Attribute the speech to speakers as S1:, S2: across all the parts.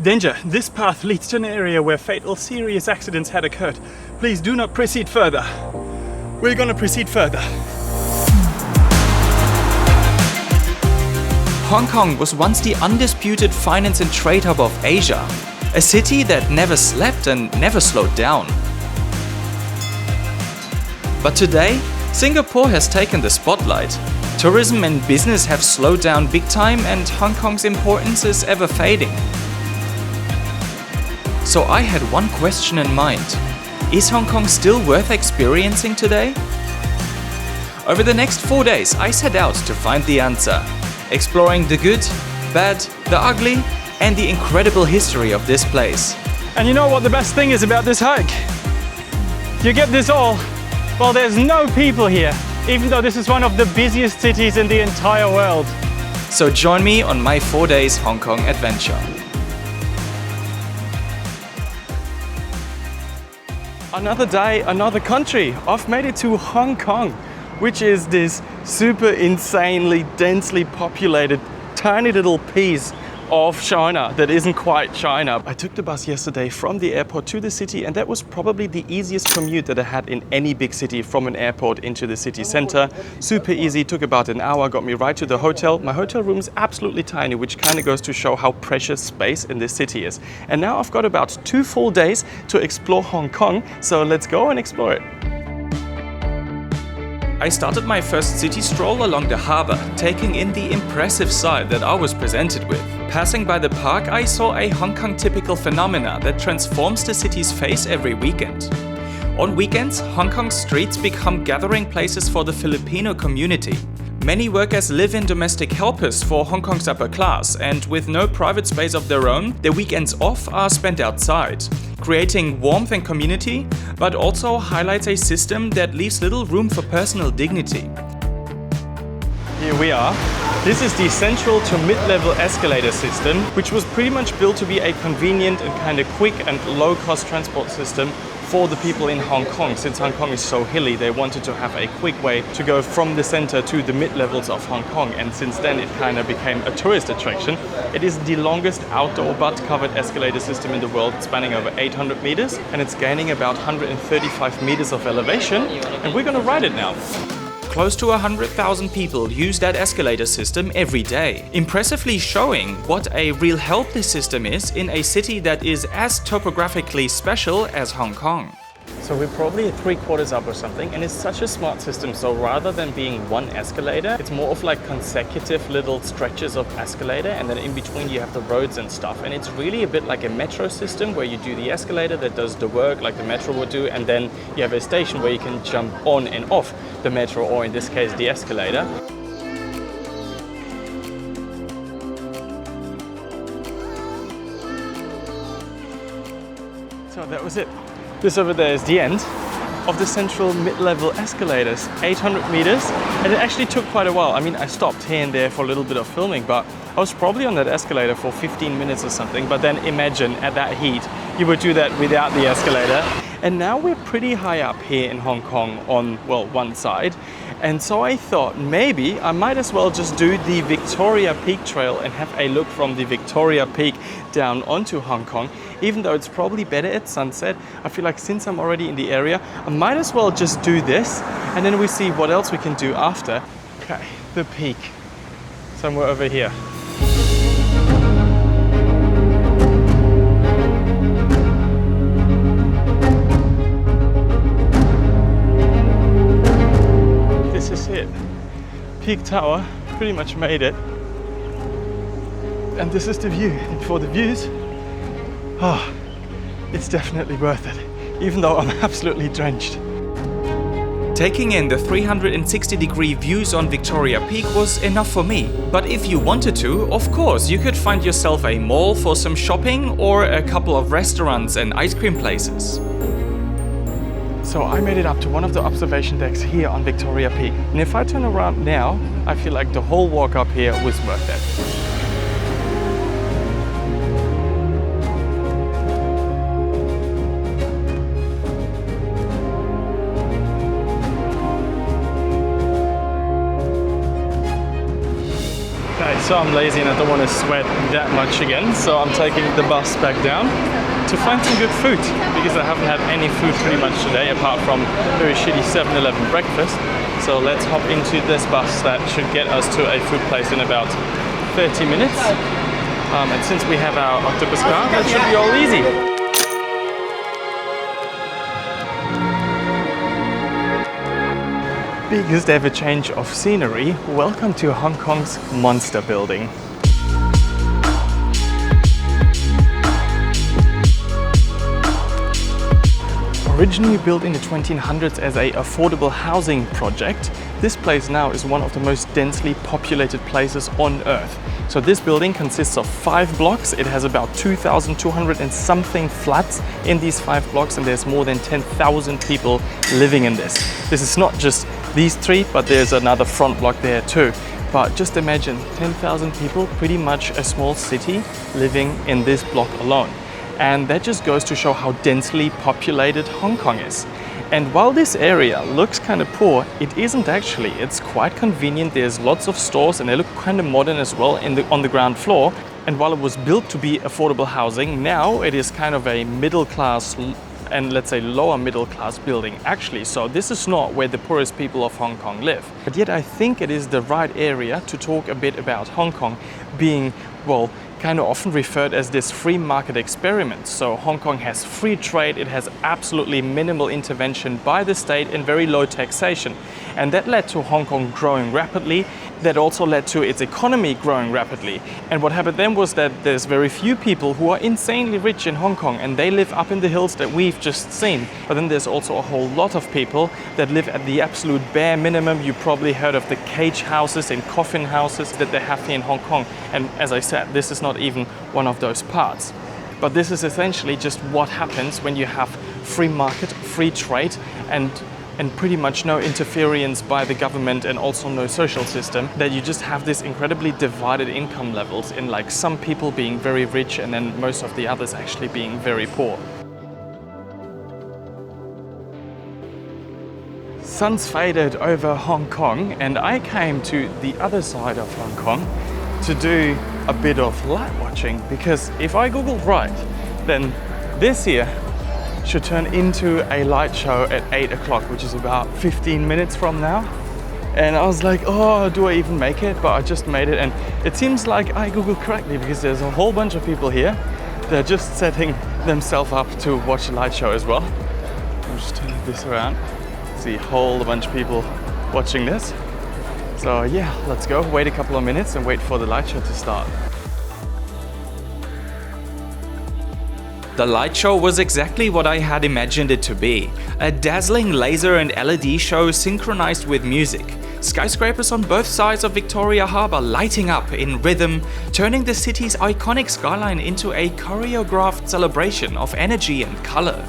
S1: Danger! This path leads to an area where fatal serious accidents had occurred. Please do not proceed further. We're gonna proceed further.
S2: Hong Kong was once the undisputed finance and trade hub of Asia. A city that never slept and never slowed down. But today, Singapore has taken the spotlight. Tourism and business have slowed down big time and Hong Kong's importance is ever fading. So I had one question in mind. Is Hong Kong still worth experiencing today? Over the next 4 days, I set out to find the answer, exploring the good, bad, the ugly, and the incredible history of this place.
S1: And you know what the best thing is about this hike? You get this all while there's no people here, even though this is one of the busiest cities in the entire world.
S2: So join me on my 4 days Hong Kong adventure.
S1: Another day, another country. I've made it to Hong Kong, which is this super insanely densely populated tiny little piece of China that isn't quite China. I took the bus yesterday from the airport to the city, and that was probably the easiest commute that I had in any big city from an airport into the city center. Super easy, took about an hour, got me right to the hotel. My hotel room is absolutely tiny, which kind of goes to show how precious space in this city is. And now I've got about 2 full days to explore Hong Kong, so let's go and explore it.
S2: I started my first city stroll along the harbour, taking in the impressive sight that I was presented with. Passing by the park, I saw a Hong Kong typical phenomena that transforms the city's face every weekend. On weekends, Hong Kong's streets become gathering places for the Filipino community. Many work as live-in domestic helpers for Hong Kong's upper class, and with no private space of their own, their weekends off are spent outside, creating warmth and community, but also highlights a system that leaves little room for personal dignity.
S1: Here we are. This is the central to mid-level escalator system, which was pretty much built to be a convenient and kind of quick and low-cost transport system for the people in Hong Kong. Since Hong Kong is so hilly, they wanted to have a quick way to go from the center to the mid-levels of Hong Kong, and since then it kind of became a tourist attraction. It is the longest outdoor but covered escalator system in the world, spanning over 800 meters, and it's gaining about 135 meters of elevation, and we're gonna ride it now.
S2: Close to 100,000 people use that escalator system every day, impressively showing what a real help this system is in a city that is as topographically special as Hong Kong.
S1: So we're probably at 3/4 up or something, and it's such a smart system. So rather than being one escalator, it's more of like consecutive little stretches of escalator, and then in between you have the roads and stuff. And it's really a bit like a metro system where you do the escalator that does the work like the metro would do, and then you have a station where you can jump on and off the metro, or in this case the escalator. So that was it. This over there is the end of the central mid-level escalators, 800 meters, and it actually took quite a while. I mean, I stopped here and there for a little bit of filming, but I was probably on that escalator for 15 minutes or something. But then imagine at that heat, you would do that without the escalator. And now we're pretty high up here in Hong Kong on, well, one side. And so I thought maybe I might as well just do the Victoria Peak Trail and have a look from the Victoria Peak down onto Hong Kong. Even though it's probably better at sunset, I feel like since I'm already in the area, I might as well just do this, and then we see what else we can do after. Okay, the peak, somewhere over here. This is it. Peak Tower, pretty much made it. And this is the view. And for the views, it's definitely worth it, even though I'm absolutely drenched.
S2: Taking in the 360-degree views on Victoria Peak was enough for me. But if you wanted to, of course, you could find yourself a mall for some shopping or a couple of restaurants and ice cream places.
S1: So I made it up to one of the observation decks here on Victoria Peak. And if I turn around now, I feel like the whole walk up here was worth it. so I'm lazy and I don't want to sweat that much again, so I'm taking the bus back down to find some good food, because I haven't had any food pretty much today apart from very shitty 7-Eleven breakfast. So let's hop into this bus that should get us to a food place in about 30 minutes. And since we have our octopus car, that should be all easy. Biggest ever change of scenery. Welcome to Hong Kong's Monster Building. Originally built in the 2000s as an affordable housing project, this place now is one of the most densely populated places on Earth. So this building consists of 5 blocks. It has about 2,200 and something flats in these 5 blocks, and there's more than 10,000 people living in this. This is not just these 3, but there's another front block there too. But just imagine 10,000 people, pretty much a small city living in this block alone. And that just goes to show how densely populated Hong Kong is. And while this area looks kind of poor, it isn't actually. It's quite convenient. There's lots of stores and they look kind of modern as well on the ground floor. And while it was built to be affordable housing, now it is kind of a middle class and let's say lower middle class building actually. So this is not where the poorest people of Hong Kong live. But yet I think it is the right area to talk a bit about Hong Kong being, well, kind of often referred as this free market experiment. So Hong Kong has free trade, it has absolutely minimal intervention by the state and very low taxation. And that led to Hong Kong growing rapidly. That also led to its economy growing rapidly. And what happened then was that there's very few people who are insanely rich in Hong Kong, and they live up in the hills that we've just seen. But then there's also a whole lot of people that live at the absolute bare minimum. You probably heard of the cage houses and coffin houses that they have here in Hong Kong. And as I said, this is not even one of those parts. But this is essentially just what happens when you have free market, free trade, and pretty much no interference by the government and also no social system, that you just have this incredibly divided income levels in like some people being very rich and then most of the others actually being very poor. Sun's faded over Hong Kong and I came to the other side of Hong Kong to do a bit of light watching, because if I Google right, then this here should turn into a light show at 8 o'clock, which is about 15 minutes from now. And I was like, oh, do I even make it? But I just made it, and it seems like I Googled correctly, because there's a whole bunch of people here. They're just setting themselves up to watch the light show as well. I'll just turn this around. See a whole bunch of people watching this. So yeah, let's go, wait a couple of minutes and wait for the light show to start.
S2: The light show was exactly what I had imagined it to be. A dazzling laser and LED show synchronized with music. Skyscrapers on both sides of Victoria Harbour lighting up in rhythm, turning the city's iconic skyline into a choreographed celebration of energy and colour.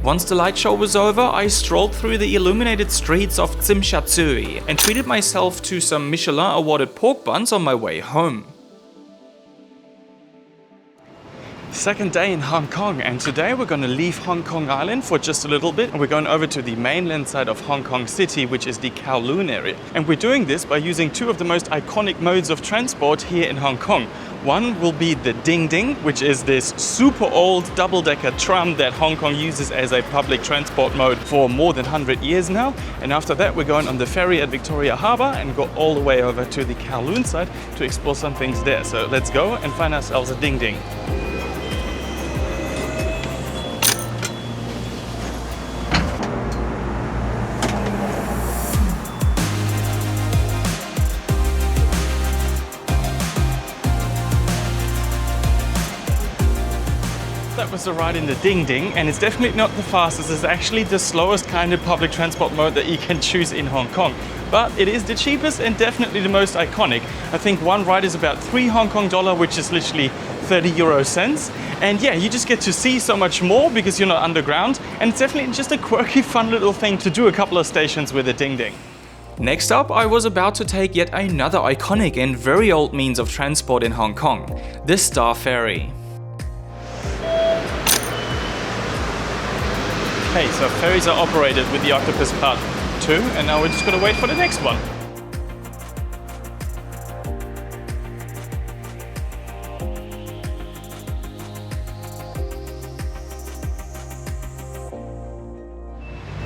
S2: Once the light show was over, I strolled through the illuminated streets of Tsim Sha Tsui and treated myself to some Michelin awarded pork buns on my way home.
S1: Second day in Hong Kong, and today we're going to leave Hong Kong Island for just a little bit, and we're going over to the mainland side of Hong Kong City, which is the Kowloon area. And we're doing this by using 2 of the most iconic modes of transport here in Hong Kong. One will be the Ding Ding, which is this super old double-decker tram that Hong Kong uses as a public transport mode for more than 100 years now. And after that, we're going on the ferry at Victoria Harbour and go all the way over to the Kowloon side to explore some things there. So let's go and find ourselves a Ding Ding. That was a ride in the Ding Ding, and it's definitely not the fastest. It's actually the slowest kind of public transport mode that you can choose in Hong Kong. But it is the cheapest and definitely the most iconic. I think one ride is about 3 Hong Kong dollar, which is literally 30 euro cents. And yeah, you just get to see so much more because you're not underground. And it's definitely just a quirky, fun little thing to do a couple of stations with a Ding Ding.
S2: Next up, I was about to take yet another iconic and very old means of transport in Hong Kong, the Star Ferry.
S1: Okay, so ferries are operated with the Octopus Part 2, and now we're just gonna wait for the next one.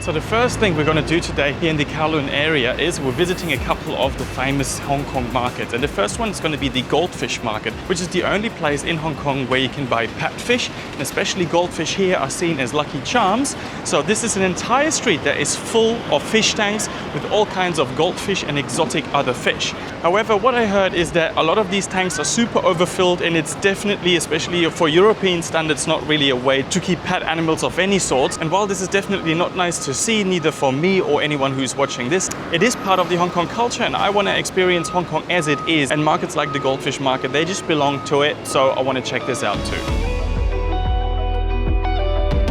S1: So the first thing we're going to do today here in the Kowloon area is we're visiting a couple of the famous Hong Kong markets. And the first one is going to be the goldfish market, which is the only place in Hong Kong where you can buy packed fish. And especially goldfish here are seen as lucky charms. So this is an entire street that is full of fish tanks with all kinds of goldfish and exotic other fish. However, what I heard is that a lot of these tanks are super overfilled, and it's definitely, especially for European standards, not really a way to keep pet animals of any sort. And while this is definitely not nice to see, neither for me or anyone who's watching this, it is part of the Hong Kong culture, and I want to experience Hong Kong as it is. And markets like the goldfish market, they just belong to it, so I want to check this out too.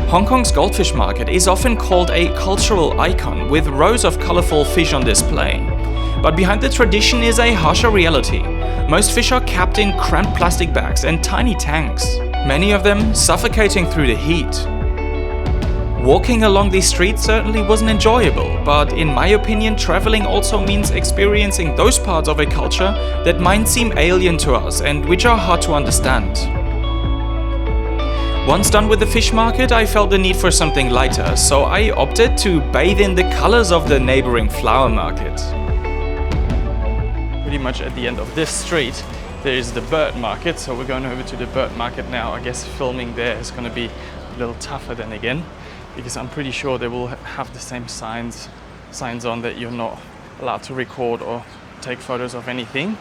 S2: Hong Kong's goldfish market is often called a cultural icon with rows of colorful fish on display. But behind the tradition is a harsher reality. Most fish are kept in cramped plastic bags and tiny tanks, many of them suffocating through the heat. Walking along these streets certainly wasn't enjoyable, but in my opinion, traveling also means experiencing those parts of a culture that might seem alien to us and which are hard to understand. Once done with the fish market, I felt the need for something lighter, so I opted to bathe in the colors of the neighboring flower market.
S1: Pretty much at the end of this street, there is the bird market, so we're going over to the bird market now. I guess filming there is going to be a little tougher then again, because I'm pretty sure they will have the same signs on that you're not allowed to record or take photos of anything.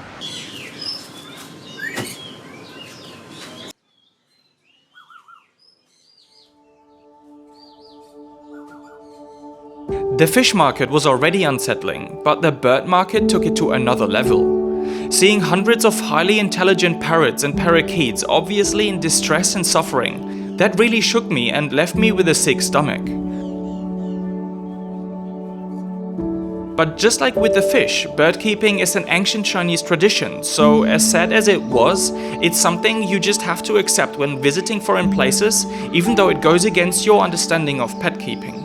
S2: The fish market was already unsettling, but the bird market took it to another level. Seeing hundreds of highly intelligent parrots and parakeets obviously in distress and suffering, that really shook me and left me with a sick stomach. But just like with the fish, bird keeping is an ancient Chinese tradition, so as sad as it was, it's something you just have to accept when visiting foreign places, even though it goes against your understanding of pet keeping.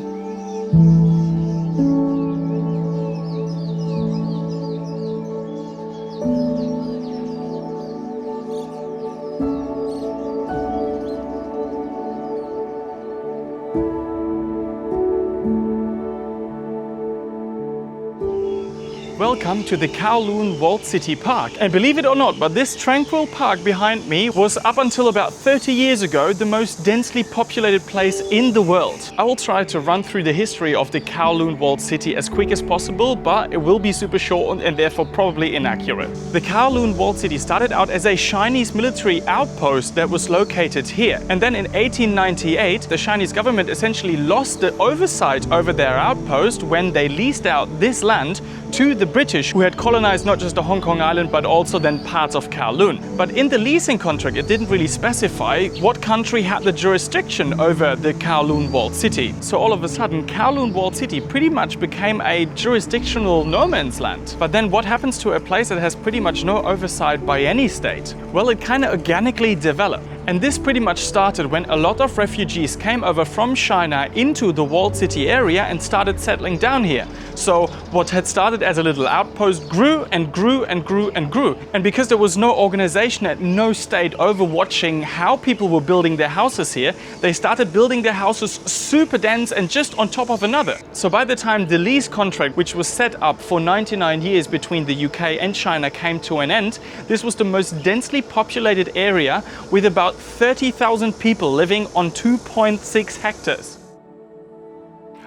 S1: Welcome to the Kowloon Walled City Park. And believe it or not, but this tranquil park behind me was up until about 30 years ago the most densely populated place in the world. I will try to run through the history of the Kowloon Walled City as quick as possible, but it will be super short and therefore probably inaccurate. The Kowloon Walled City started out as a Chinese military outpost that was located here. And then in 1898, the Chinese government essentially lost the oversight over their outpost when they leased out this land to the British, who had colonized not just the Hong Kong island but also then parts of Kowloon. But in the leasing contract it didn't really specify what country had the jurisdiction over the Kowloon Walled City. So all of a sudden Kowloon Walled City pretty much became a jurisdictional no man's land. But then what happens to a place that has pretty much no oversight by any state? Well, it kind of organically developed. And this pretty much started when a lot of refugees came over from China into the walled city area and started settling down here. So what had started as a little outpost grew and grew and grew and grew. And because there was no organization and no state overwatching how people were building their houses here, they started building their houses super dense and just on top of another. So by the time the lease contract, which was set up for 99 years between the UK and China, came to an end, this was the most densely populated area with about 30,000 people living on 2.6 hectares.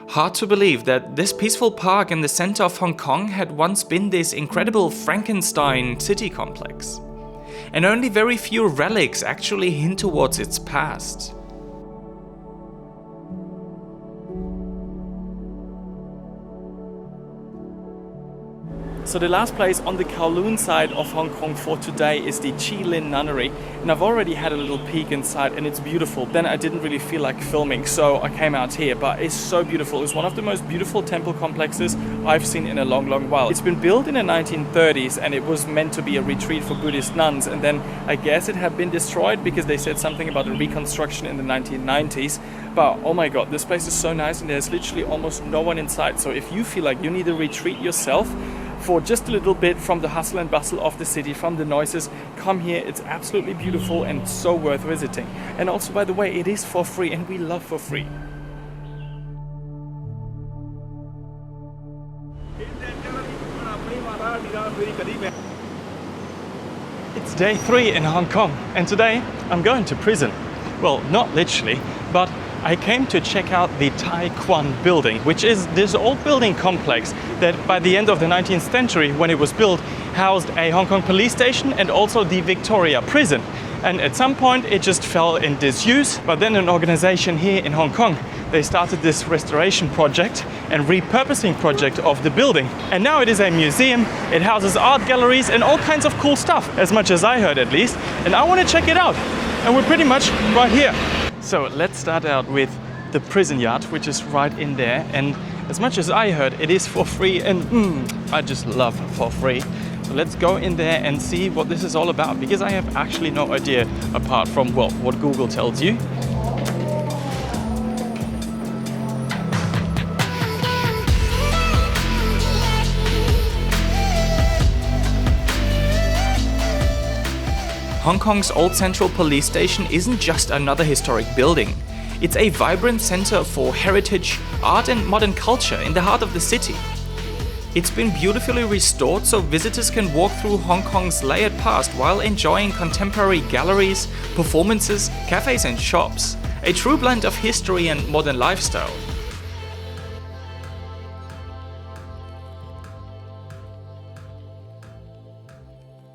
S2: Hard to believe that this peaceful park in the center of Hong Kong had once been this incredible Frankenstein city complex. And only very few relics actually hint towards its past.
S1: So the last place on the Kowloon side of Hong Kong for today is the Chi Lin Nunnery, and I've already had a little peek inside and it's beautiful. Then I didn't really feel like filming, so I came out here, but it's so beautiful. It's one of the most beautiful temple complexes I've seen in a long, long while. It's been built in the 1930s and it was meant to be a retreat for Buddhist nuns, and then I guess it had been destroyed because they said something about a reconstruction in the 1990s. But oh my god, this place is so nice and there's literally almost no one inside. So if you feel like you need a retreat yourself, for just a little bit from the hustle and bustle of the city, from the noises, come here. It's absolutely beautiful and so worth visiting. And also, by the way, it is for free, and we love for free. It's day 3 in Hong Kong, and today I'm going to prison. Well, not literally, but I came to check out the Tai Kwun building, which is this old building complex that by the end of the 19th century, when it was built, housed a Hong Kong police station and also the Victoria prison. And at some point it just fell in disuse, but then an organization here in Hong Kong, they started this restoration project and repurposing project of the building. And now it is a museum, it houses art galleries and all kinds of cool stuff, as much as I heard at least, and I want to check it out. And we're pretty much right here. So let's start out with the prison yard, which is right in there. And as much as I heard, it is for free, and I just love for free. So let's go in there and see what this is all about, because I have actually no idea apart from, well, what Google tells you.
S2: Hong Kong's old central police station isn't just another historic building. It's a vibrant center for heritage, art and modern culture in the heart of the city. It's been beautifully restored so visitors can walk through Hong Kong's layered past while enjoying contemporary galleries, performances, cafes and shops. A true blend of history and modern lifestyle.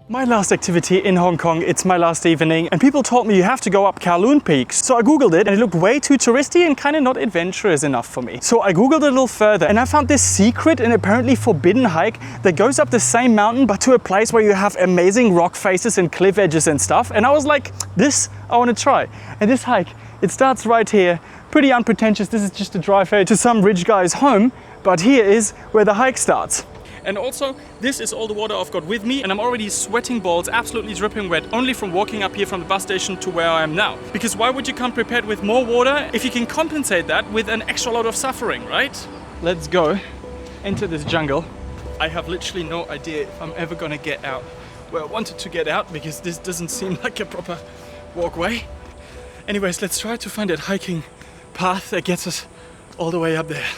S1: My last activity in Hong Kong, it's my last evening, and people told me you have to go up Kowloon Peak. So I googled it and it looked way too touristy and kind of not adventurous enough for me. So I googled a little further and I found this secret and apparently forbidden hike that goes up the same mountain but to a place where you have amazing rock faces and cliff edges and stuff. And I was like, this I want to try. And this hike, it starts right here, pretty unpretentious. This is just a driveway to some rich guy's home, but here is where the hike starts. And also, this is all the water I've got with me, and I'm already sweating balls, absolutely dripping wet, only from walking up here from the bus station to where I am now. Because why would you come prepared with more water if you can compensate that with an extra lot of suffering, right? Let's go into this jungle. I have literally no idea if I'm ever gonna get out where I wanted to get out, because this doesn't seem like a proper walkway. Anyways, let's try to find that hiking path that gets us all the way up there.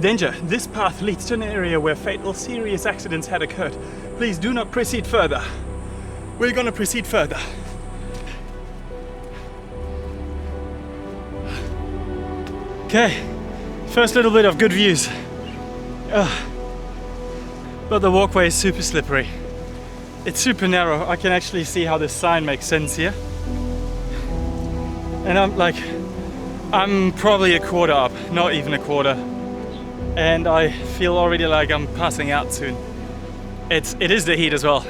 S1: Danger! This path leads to an area where fatal serious accidents had occurred. Please do not proceed further. We're gonna proceed further. Okay, first little bit of good views. But the walkway is super slippery. It's super narrow. I can actually see how this sign makes sense here. And I'm probably a quarter up, not even a quarter. And I feel already like I'm passing out soon. It is the heat as well.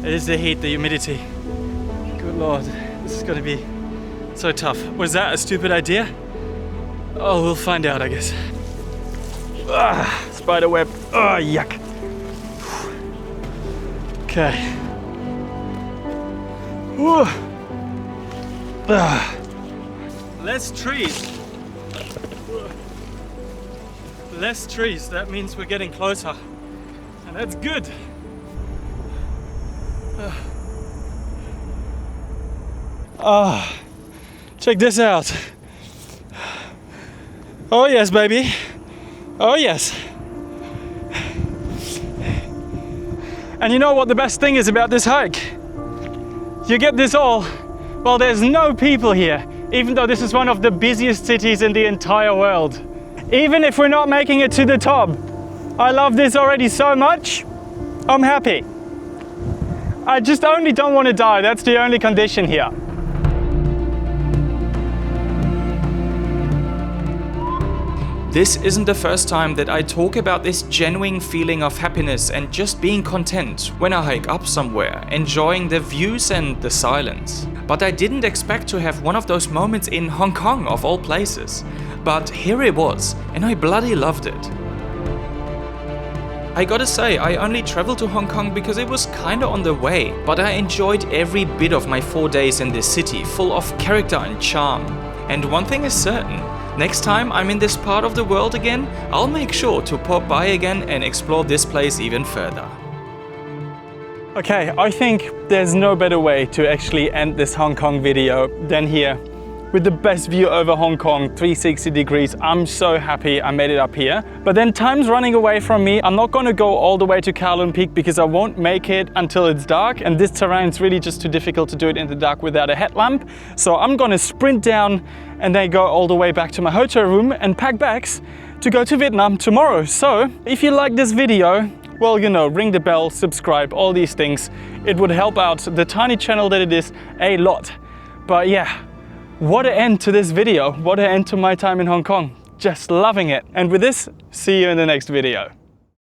S1: It is the heat, the humidity. Good Lord, this is gonna be so tough. Was that a stupid idea? Oh, we'll find out, I guess. Spider web, yuck. Okay. Less trees. Less trees, that means we're getting closer. And that's good. Check this out. Oh yes, baby. Oh yes. And you know what the best thing is about this hike? You get this all while there's no people here, even though this is one of the busiest cities in the entire world. Even if we're not making it to the top, I love this already so much. I'm happy. I just only don't want to die. That's the only condition here.
S2: This isn't the first time that I talk about this genuine feeling of happiness and just being content when I hike up somewhere, enjoying the views and the silence. But I didn't expect to have one of those moments in Hong Kong of all places. But here it was, and I bloody loved it. I gotta say, I only traveled to Hong Kong because it was kinda on the way, but I enjoyed every bit of my 4 days in this city, full of character and charm. And one thing is certain, next time I'm in this part of the world again, I'll make sure to pop by again and explore this place even further.
S1: Okay, I think there's no better way to actually end this Hong Kong video than here. With the best view over Hong Kong, 360 degrees. I'm so happy I made it up here. But then time's running away from me. I'm not gonna go all the way to Kowloon Peak because I won't make it until it's dark. And this terrain is really just too difficult to do it in the dark without a headlamp. So I'm gonna sprint down and then go all the way back to my hotel room and pack bags to go to Vietnam tomorrow. So if you like this video, well, you know, ring the bell, subscribe, all these things. It would help out the tiny channel that it is a lot. But yeah. What an end to this video. What an end to my time in Hong Kong. Just loving it. And with this, see you in the next video.